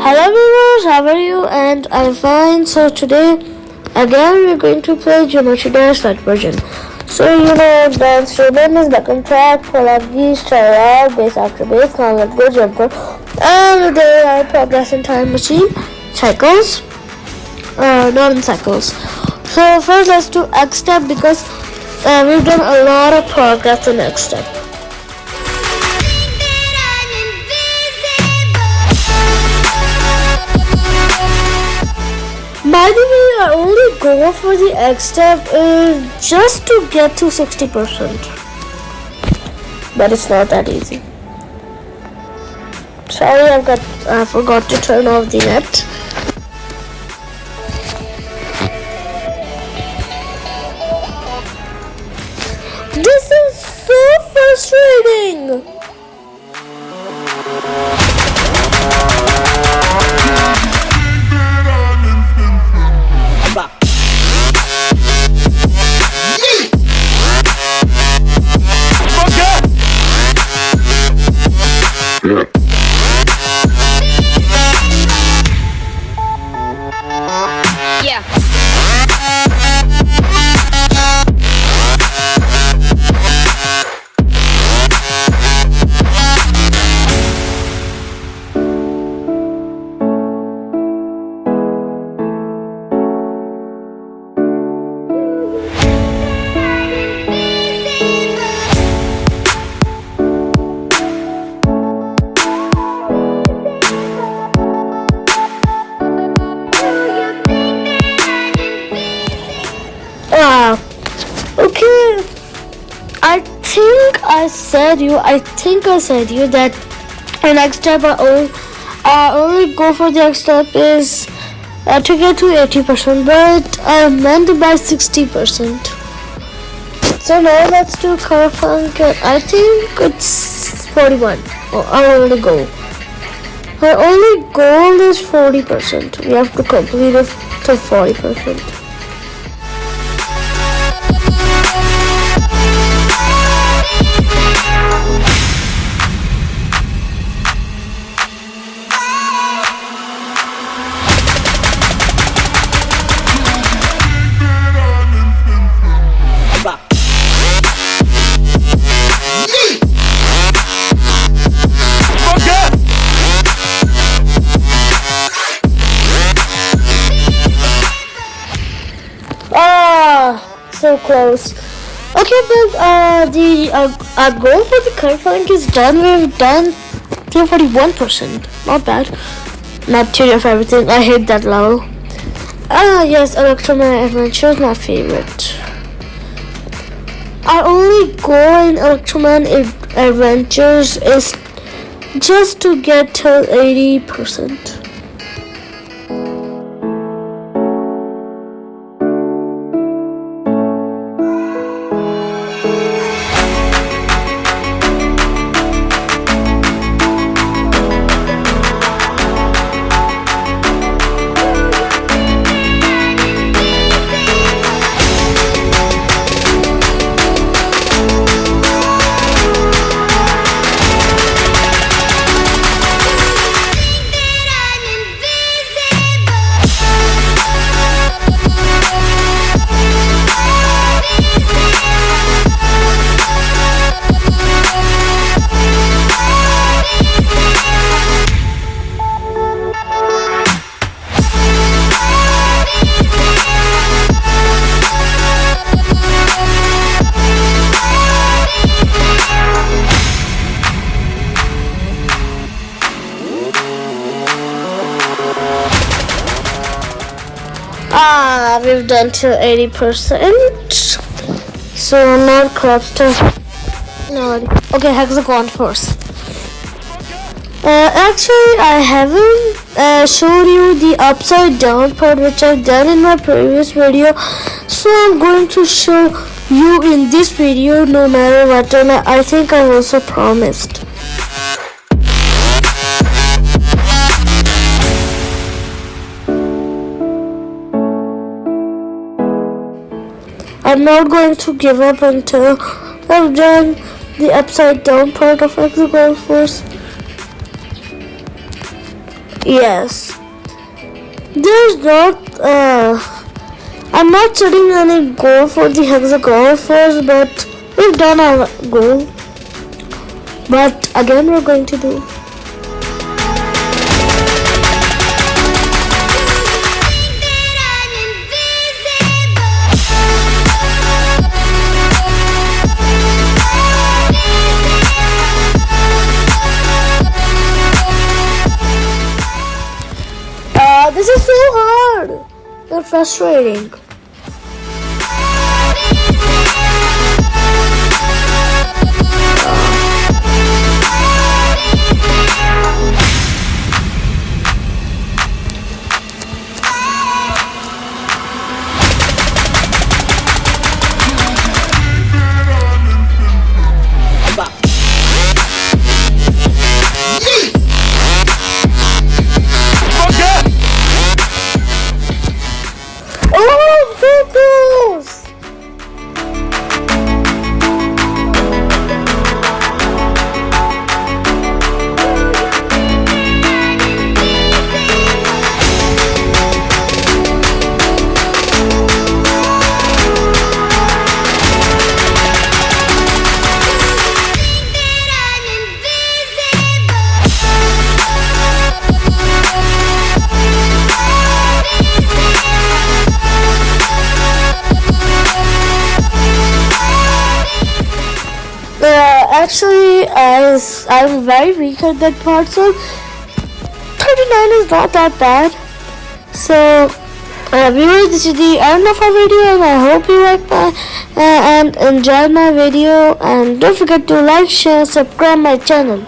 Hello viewers, how are you? And I'm fine. So today again we're going to play Geometry Dash that version. So you know dance ribbon is back on track, pull up these, try out, base after base, now let's go jumper. And there are progress in time machine, cycles, not in cycles. So first let's do Xstep because we've done a lot of progress in Xstep. By the way, I only go for the Xstep just to get to 60%. But it's not that easy. Sorry, I forgot to turn off the net. This is so frustrating. Okay, I think I said you that in Xstep I only go for the Xstep is to get to 80%, but I meant by 60%. So now let's do Clutterfunk. I think it's 41. Our only goal. Our only goal is 40%. We have to complete it to 40%. So close. Okay, but the our goal for the Clutterfunk is done. We've done 41%. Not bad. Not theory of everything. I hate that level. Yes, Electroman Adventure is my favorite. Our only goal in Electroman Adventures is just to get to 80%. We've done till 80%. So now Cluster. No. Okay, Hexagon first. Actually, I haven't showed you the upside down part, which I've done in my previous video. So I'm going to show you in this video, no matter what. And I think I also promised. I'm not going to give up until I've done the upside down part of Hexagon first. Yes. There's not. I'm not setting any goal for the Hexagon first, but we've done our goal. But again, we're going to do. This is so hard. They're frustrating. Actually, I'm very weak at that part, so 39 is not that bad. So, viewers, this is the end of our video, and I hope you like my and enjoyed my video. And don't forget to like, share, subscribe my channel.